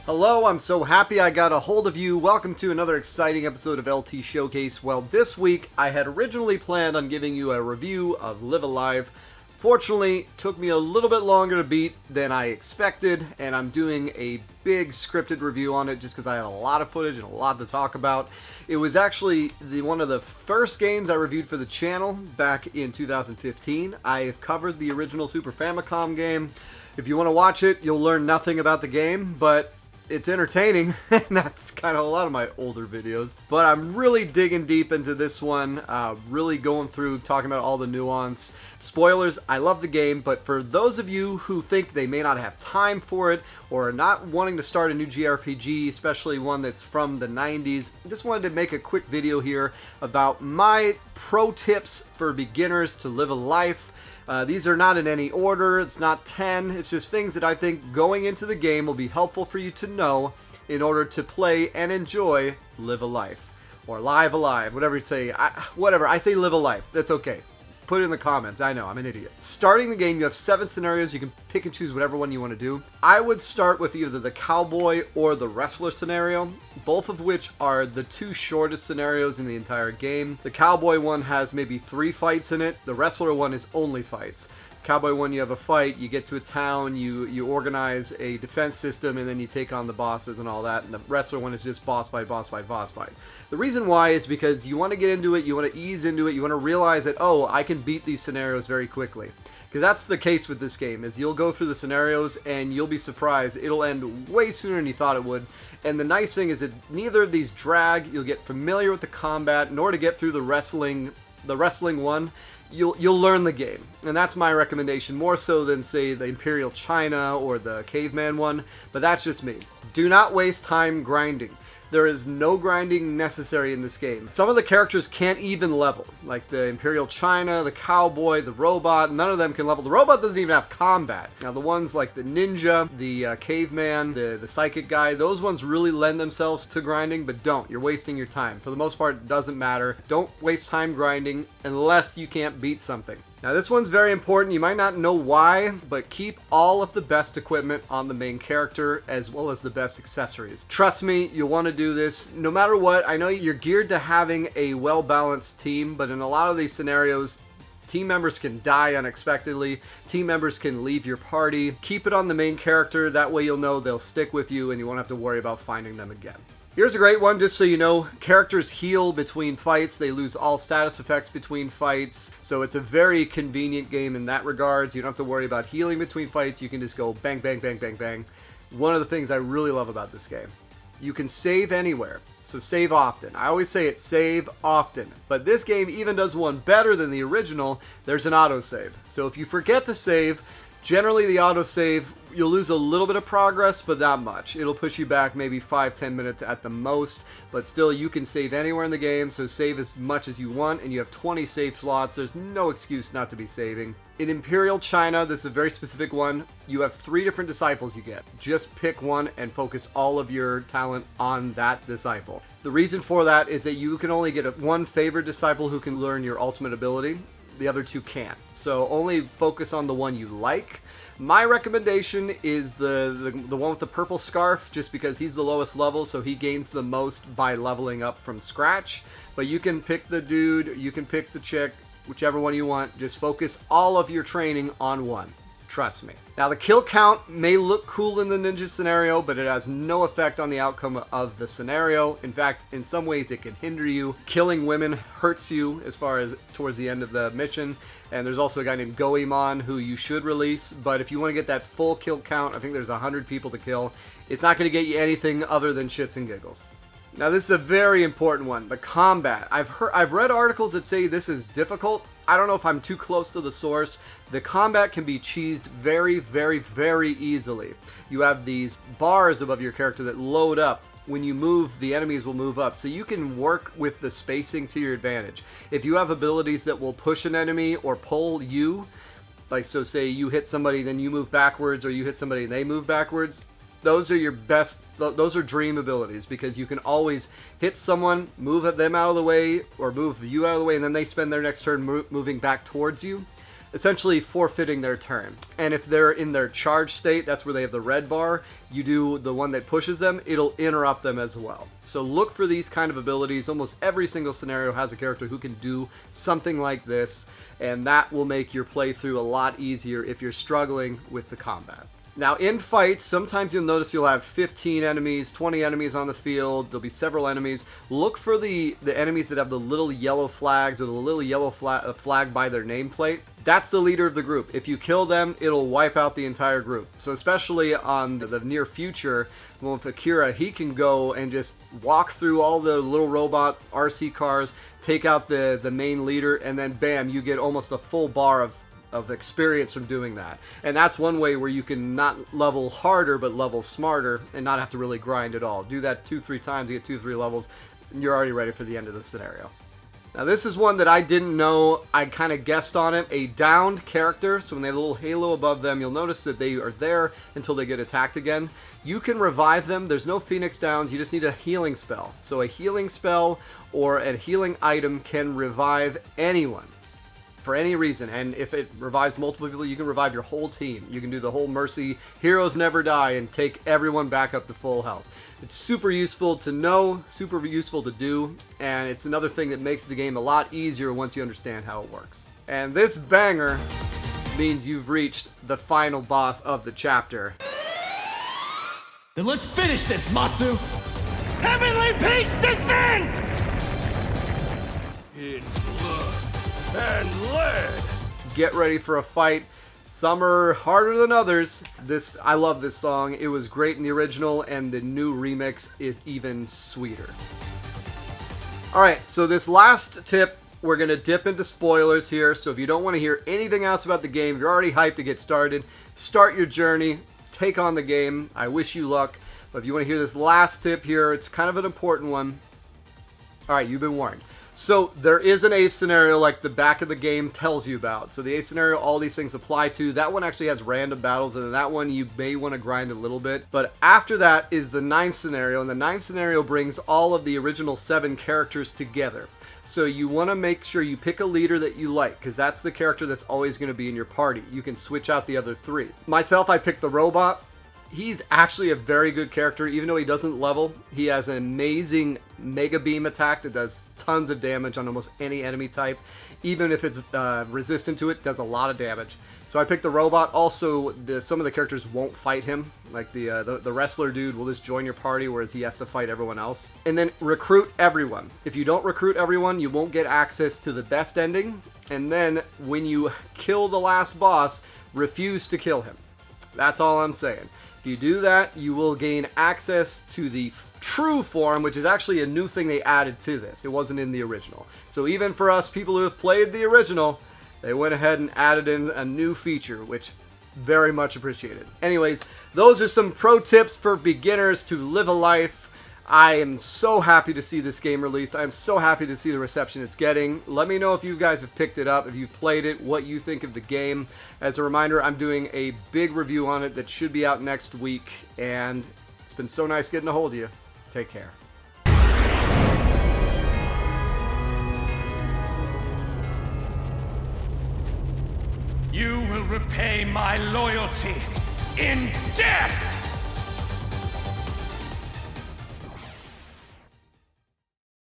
Hello, I'm so happy I got a hold of you. Welcome to another exciting episode of LT Showcase. Well, this week I had originally planned on giving you a review of Live Alive. Fortunately, it took me a little bit longer to beat than I expected, and I'm doing a big scripted review on it just because I had a lot of footage and a lot to talk about. It was actually one of the first games I reviewed for the channel back in 2015. I have covered the original Super Famicom game. If you want to watch it, you'll learn nothing about the game, but it's entertaining, and that's kind of a lot of my older videos. But I'm really digging deep into this one, really going through, talking about all the nuance. Spoilers, I love the game, but for those of you who think they may not have time for it, or are not wanting to start a new JRPG, especially one that's from the 90s, I just wanted to make a quick video here about my pro tips for beginners to live a life. These are not in any order, it's not 10, it's just things that I think going into the game will be helpful for you to know in order to play and enjoy Live a Life. Or Live Alive, whatever you say. Whatever, I say Live a Life, that's okay. Put it in the comments, I know, I'm an idiot. Starting the game, you have 7 scenarios, you can pick and choose whatever one you want to do. I would start with either the cowboy or the wrestler scenario, both of which are the 2 shortest scenarios in the entire game. The cowboy one has maybe 3 fights in it, the wrestler one is only fights. Cowboy one, you have a fight, you get to a town, you organize a defense system, and then you take on the bosses and all that, and the wrestler one is just boss fight, boss fight, boss fight. The reason why is because you want to get into it, you want to ease into it, you want to realize that, oh, I can beat these scenarios very quickly. Because that's the case with this game, is you'll go through the scenarios and you'll be surprised. It'll end way sooner than you thought it would. And the nice thing is that neither of these drag. You'll get familiar with the combat. In order to get through the wrestling one, you'll learn the game. And that's my recommendation, more so than, say, the Imperial China or the Caveman one. But that's just me. Do not waste time grinding. There is no grinding necessary in this game. Some of the characters can't even level, like the Imperial China, the Cowboy, the Robot. None of them can level. The Robot doesn't even have combat. Now the ones like the Ninja, the Caveman, the Psychic guy, those ones really lend themselves to grinding, but don't. You're wasting your time. For the most part, it doesn't matter. Don't waste time grinding unless you can't beat something. Now this one's very important. You might not know why, but keep all of the best equipment on the main character as well as the best accessories. Trust me, you'll want to do this no matter what. I know you're geared to having a well-balanced team, but in a lot of these scenarios, team members can die unexpectedly. Team members can leave your party. Keep it on the main character. That way you'll know they'll stick with you and you won't have to worry about finding them again. Here's a great one, just so you know. Characters heal between fights. They lose all status effects between fights. So it's a very convenient game in that regards. You don't have to worry about healing between fights. You can just go bang, bang, bang, bang, bang. One of the things I really love about this game. You can save anywhere. So save often. I always say it, save often. But this game even does one better than the original. There's an autosave. So if you forget to save, generally the autosave, you'll lose a little bit of progress, but not much. It'll push you back maybe 5-10 minutes at the most, but still you can save anywhere in the game, so save as much as you want, and you have 20 save slots. There's no excuse not to be saving. In Imperial China, this is a very specific one, you have 3 different disciples you get. Just pick one and focus all of your talent on that disciple. The reason for that is that you can only get one favored disciple who can learn your ultimate ability. The other 2 can't. So only focus on the one you like. My recommendation is the one with the purple scarf, just because he's the lowest level, so he gains the most by leveling up from scratch. But you can pick the dude, you can pick the chick, whichever one you want. Just focus all of your training on one. Trust me. Now the kill count may look cool in the ninja scenario, but it has no effect on the outcome of the scenario. In fact, in some ways it can hinder you. Killing women hurts you as far as towards the end of the mission. And there's also a guy named Goemon who you should release, but if you want to get that full kill count, I think there's 100 people to kill. It's not going to get you anything other than shits and giggles. Now this is a very important one, the combat. I've read articles that say this is difficult. I don't know if I'm too close to the source. The combat can be cheesed very, very, very easily. You have these bars above your character that load up. When you move, the enemies will move up. So you can work with the spacing to your advantage. If you have abilities that will push an enemy or pull you, like so say you hit somebody, then you move backwards, or you hit somebody and they move backwards, those are your best, those are dream abilities, because you can always hit someone, move them out of the way, or move you out of the way, and then they spend their next turn moving back towards you. essentially forfeiting their turn. And if they're in their charge state, that's where they have the red bar, you do the one that pushes them, it'll interrupt them as well. So look for these kind of abilities. Almost every single scenario has a character who can do something like this, and that will make your playthrough a lot easier if you're struggling with the combat. Now, in fights, sometimes you'll notice you'll have 15 enemies, 20 enemies on the field. There'll be several enemies. Look for the enemies that have the little yellow flags or the little yellow flag by their nameplate. That's the leader of the group. If you kill them, it'll wipe out the entire group. So especially on the near future, well, with Akira, he can go and just walk through all the little robot RC cars, take out the main leader, and then bam, you get almost a full bar of experience from doing that. And that's one way where you can not level harder but level smarter and not have to really grind at all. Do that 2-3 times, you get 2-3 levels, and you're already ready for the end of the scenario. Now this is one that I didn't know. I kind of guessed on it. A downed character, so when they have a little halo above them, you'll notice that they are there until they get attacked again. You can revive them. There's no Phoenix Downs. You just need a healing spell. So a healing spell or a healing item can revive anyone for any reason, and if it revives multiple people, you can revive your whole team. You can do the whole Mercy Heroes Never Die and take everyone back up to full health. It's super useful to know, super useful to do, and it's another thing that makes the game a lot easier once you understand how it works. And this banger means you've reached the final boss of the chapter. Then let's finish this, Matsu! Heavenly Peaks Descent! In blood and lead! Get ready for a fight. Some are harder than others. I love this song. It was great in the original, and the new remix is even sweeter. Alright, so this last tip, we're going to dip into spoilers here, so if you don't want to hear anything else about the game, if you're already hyped to get started, start your journey, take on the game. I wish you luck. But if you want to hear this last tip here, it's kind of an important one. Alright, you've been warned. So there is an 8th scenario like the back of the game tells you about. So the 8th scenario, all these things apply to. That one actually has random battles, and in that one you may want to grind a little bit. But after that is the 9th scenario, and the 9th scenario brings all of the original 7 characters together. So you want to make sure you pick a leader that you like, because that's the character that's always going to be in your party. You can switch out the other 3. Myself, I picked the robot. He's actually a very good character, even though he doesn't level. He has an amazing Mega Beam attack that does tons of damage on almost any enemy type. Even if it's resistant to it, does a lot of damage. So I picked the robot. Also, some of the characters won't fight him. Like the wrestler dude will just join your party, whereas he has to fight everyone else. And then recruit everyone. If you don't recruit everyone, you won't get access to the best ending. And then when you kill the last boss, refuse to kill him. That's all I'm saying. If you do that, you will gain access to the true form, which is actually a new thing they added to this. It wasn't in the original. So even for us people who have played the original, they went ahead and added in a new feature, which very much appreciated. Anyways, those are some pro tips for beginners to live a life. I am so happy to see this game released. I'm so happy to see the reception it's getting. Let me know if you guys have picked it up, if you've played it, what you think of the game. As a reminder, I'm doing a big review on it that should be out next week, and it's been so nice getting a hold of you. Take care. You will repay my loyalty in death!